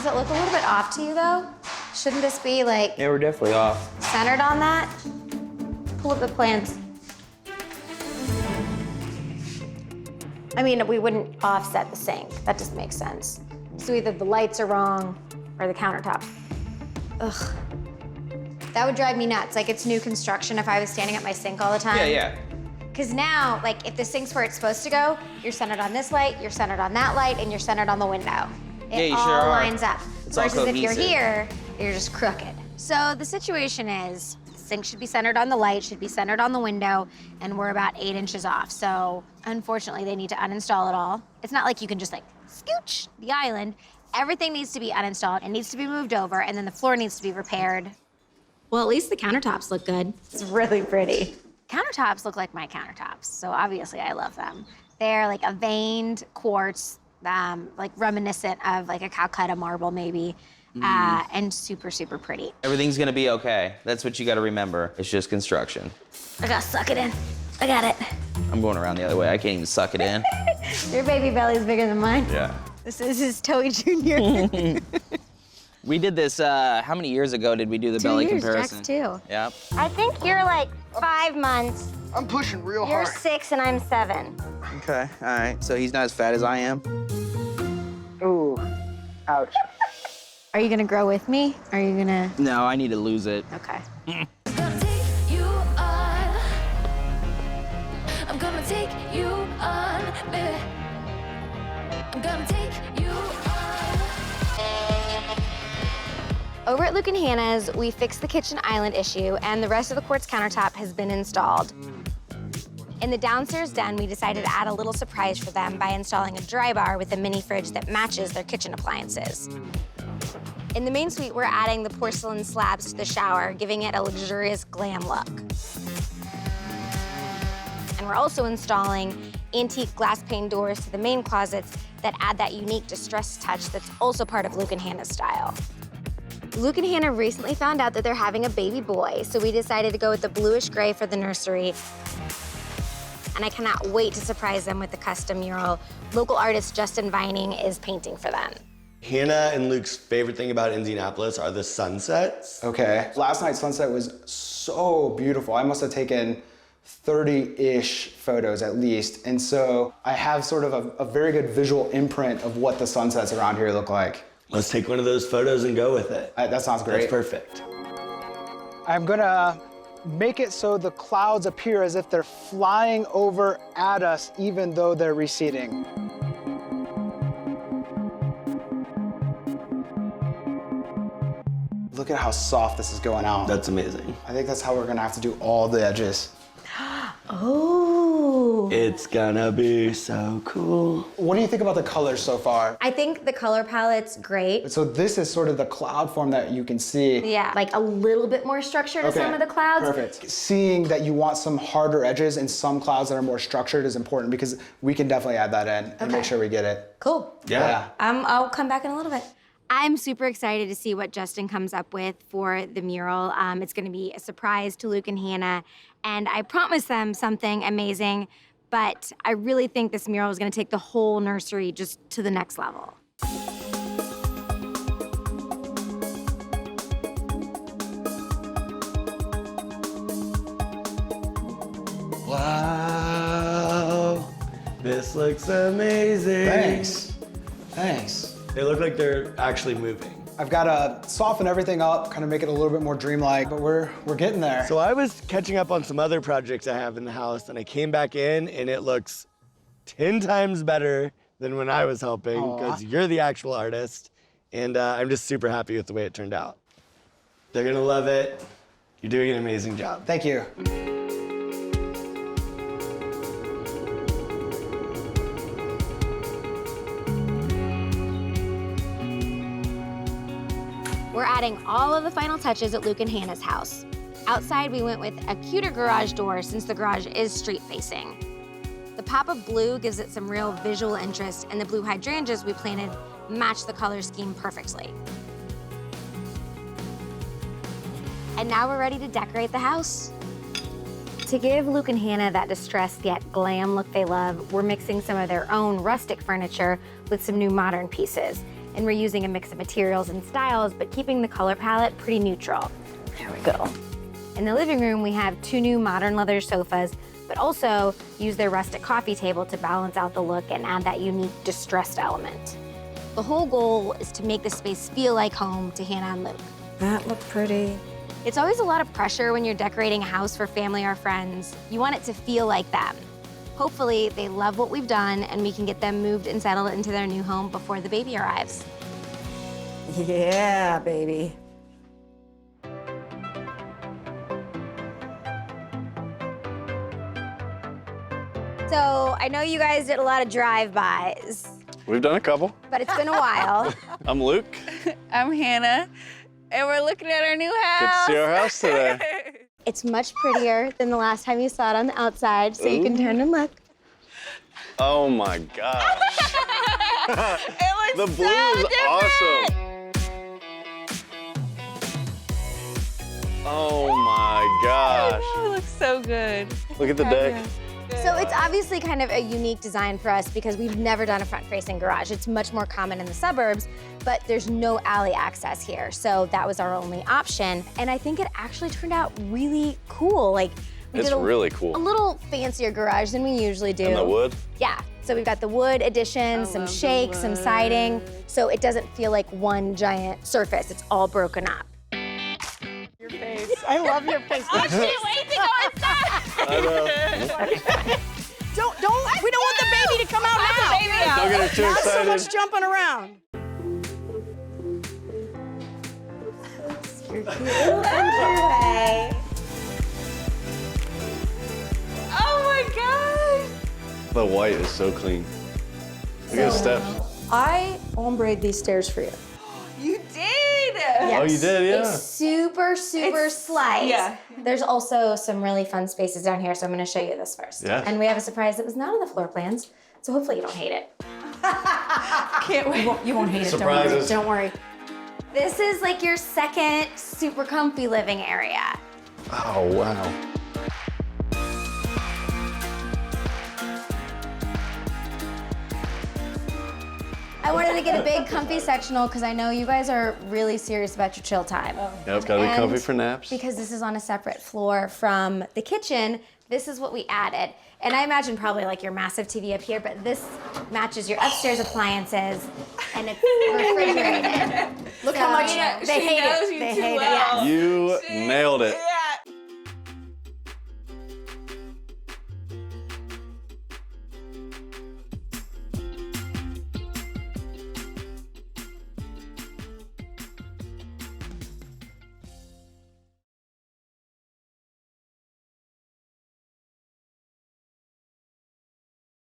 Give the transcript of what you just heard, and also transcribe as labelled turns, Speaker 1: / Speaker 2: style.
Speaker 1: Does it look a little bit off to you, though? Shouldn't this be, like...
Speaker 2: Yeah, we're definitely off.
Speaker 1: Centered on that? Pull up the plans. I mean, we wouldn't offset the sink. That just makes sense. So either the lights are wrong or the countertop. Ugh. That would drive me nuts. Like, it's new construction if I was standing at my sink all the time.
Speaker 2: Yeah, yeah.
Speaker 1: Because now, like, if the sink's where it's supposed to go, you're centered on this light, you're centered on that light, and you're centered on the window. It
Speaker 2: you
Speaker 1: all
Speaker 2: sure are.
Speaker 1: lines up.
Speaker 2: It's all
Speaker 1: Versus if you're
Speaker 2: cohesive.
Speaker 1: here, you're just crooked. So the situation is, the sink should be centered on the light, should be centered on the window, and we're about 8 inches off. So unfortunately, they need to uninstall it all. It's not like you can just like scooch the island. Everything needs to be uninstalled. It needs to be moved over, and then the floor needs to be repaired. Well, at least the countertops look good. It's really pretty. Countertops look like my countertops, so obviously I love them. They're like a veined quartz, like reminiscent of like a Calcutta marble maybe, and super, super pretty.
Speaker 2: Everything's gonna be okay. That's what you gotta remember. It's just construction.
Speaker 1: I gotta suck it in. I got it.
Speaker 2: I'm going around the other way. I can't even suck it in.
Speaker 1: Your baby belly's bigger than mine.
Speaker 2: Yeah.
Speaker 1: This is his Toey Jr.
Speaker 2: We did this, how many years ago did we do the belly
Speaker 1: 2 years,
Speaker 2: comparison?
Speaker 1: Jack's 2.
Speaker 2: Yep.
Speaker 3: I think you're like 5 months.
Speaker 4: I'm pushing real
Speaker 3: You're
Speaker 4: hard.
Speaker 3: 6 and I'm 7.
Speaker 2: Okay, all right. So he's not as fat as I am?
Speaker 4: Ooh, ouch.
Speaker 1: Are you gonna grow with me? Are you gonna?
Speaker 2: No, I need to lose it.
Speaker 1: Okay.
Speaker 5: Gonna take you on. I'm gonna take you on, baby. I'm gonna take you on.
Speaker 1: Over at Luke and Hannah's, we fixed the kitchen island issue, and the rest of the quartz countertop has been installed. In the downstairs den, we decided to add a little surprise for them by installing a dry bar with a mini fridge that matches their kitchen appliances. In the main suite, we're adding the porcelain slabs to the shower, giving it a luxurious glam look. And we're also installing antique glass pane doors to the main closets that add that unique distressed touch that's also part of Luke and Hannah's style. Luke and Hannah recently found out that they're having a baby boy, so we decided to go with the bluish gray for the nursery. And I cannot wait to surprise them with the custom mural local artist Justin Vining is painting for them.
Speaker 6: Hannah and Luke's favorite thing about Indianapolis are the sunsets.
Speaker 7: Okay. Last night's sunset was so beautiful. I must have taken 30-ish photos at least. And so I have sort of a very good visual imprint of what the sunsets around here look like.
Speaker 6: Let's take one of those photos and go with it.
Speaker 7: That sounds great.
Speaker 6: That's perfect.
Speaker 4: I'm gonna make it so the clouds appear as if they're flying over at us, even though they're receding.
Speaker 7: Look at how soft this is going out.
Speaker 6: That's amazing.
Speaker 7: I think that's how we're gonna have to do all the edges.
Speaker 1: Oh.
Speaker 6: It's gonna be so cool.
Speaker 7: What do you think about the colors so far?
Speaker 1: I think the color palette's great.
Speaker 7: So this is sort of the cloud form that you can see.
Speaker 1: Yeah, like a little bit more structure to some of the clouds.
Speaker 7: Perfect. Seeing that you want some harder edges and some clouds that are more structured is important because we can definitely add that in and make sure we get it.
Speaker 1: Cool.
Speaker 6: Yeah.
Speaker 1: I'll come back in a little bit. I'm super excited to see what Justin comes up with for the mural. It's gonna be a surprise to Luke and Hannah, and I promised them something amazing, but I really think this mural is gonna take the whole nursery just to the next level.
Speaker 6: Wow. This looks amazing.
Speaker 7: Thanks. Thanks.
Speaker 6: They look like they're actually moving.
Speaker 7: I've got to soften everything up, kind of make it a little bit more dreamlike, but we're getting there.
Speaker 6: So I was catching up on some other projects I have in the house, and I came back in, and it looks 10 times better than when I was helping, because you're the actual artist, and I'm just super happy with the way it turned out. They're gonna love it. You're doing an amazing job.
Speaker 7: Thank you.
Speaker 1: We're adding all of the final touches at Luke and Hannah's house. Outside, we went with a cuter garage door since the garage is street-facing. The pop of blue gives it some real visual interest, and the blue hydrangeas we planted match the color scheme perfectly. And now we're ready to decorate the house. To give Luke and Hannah that distressed yet glam look they love, we're mixing some of their own rustic furniture with some new modern pieces. And we're using a mix of materials and styles, but keeping the color palette pretty neutral. There we go. In the living room, we have 2 new modern leather sofas, but also use their rustic coffee table to balance out the look and add that unique distressed element. The whole goal is to make the space feel like home to Hannah and Luke.
Speaker 8: That looked pretty.
Speaker 1: It's always a lot of pressure when you're decorating a house for family or friends. You want it to feel like them. Hopefully, they love what we've done and we can get them moved and settled into their new home before the baby arrives.
Speaker 8: Yeah, baby.
Speaker 1: So I know you guys did a lot of drive-bys,
Speaker 9: We've done a couple.
Speaker 1: but it's been a while.
Speaker 9: I'm Luke.
Speaker 10: I'm Hannah, and we're looking at our new house.
Speaker 9: Good to see our house today.
Speaker 1: It's much prettier than the last time you saw it on the outside, so you can turn and look.
Speaker 9: Oh my gosh.
Speaker 10: It
Speaker 9: The
Speaker 10: looks
Speaker 9: blue
Speaker 10: so
Speaker 9: is
Speaker 10: different.
Speaker 9: awesome. Oh my gosh.
Speaker 10: Oh, it looks so good.
Speaker 9: Look at the deck.
Speaker 1: So it's obviously kind of a unique design for us because we've never done a front-facing garage. It's much more common in the suburbs, but there's no alley access here. So that was our only option. And I think it actually turned out really cool. Like, we
Speaker 9: It's
Speaker 1: did
Speaker 9: really cool.
Speaker 1: a little fancier garage than we usually do.
Speaker 9: And the wood?
Speaker 1: Yeah, so we've got the wood addition, some shakes, some siding, so it doesn't feel like one giant surface. It's all broken up.
Speaker 8: I love your face.
Speaker 10: I can't wait to go inside.
Speaker 9: I know.
Speaker 8: We don't want the baby to come out now.
Speaker 10: Baby out.
Speaker 9: Don't get her too
Speaker 8: Not so
Speaker 9: excited.
Speaker 8: much jumping around.
Speaker 10: Oh my gosh.
Speaker 9: The white is so clean. Look at the steps.
Speaker 8: I ombre'd these stairs for you.
Speaker 10: You did.
Speaker 9: Oh, you did, yeah.
Speaker 1: It's super slight.
Speaker 10: yeah.
Speaker 1: There's also some really fun spaces down here, so I'm gonna show you this first.
Speaker 9: Yeah.
Speaker 1: And we have a surprise that was not on the floor plans, so hopefully you don't hate it.
Speaker 10: Can't wait.
Speaker 8: You won't hate it.
Speaker 9: Surprises.
Speaker 1: Don't worry. This is like your second super comfy living area.
Speaker 9: Oh, wow.
Speaker 1: I wanted to get a big comfy sectional because I know you guys are really serious about your chill time.
Speaker 9: Yeah, it's gotta be comfy for naps.
Speaker 1: Because this is on a separate floor from the kitchen, this is what we added. And I imagine probably like your massive TV up here, but this matches your upstairs appliances and it's refrigerated.
Speaker 8: Look how much
Speaker 10: She
Speaker 8: they hate
Speaker 10: knows
Speaker 8: it.
Speaker 10: you
Speaker 8: They
Speaker 10: too
Speaker 8: hate
Speaker 10: well.
Speaker 9: You nailed it.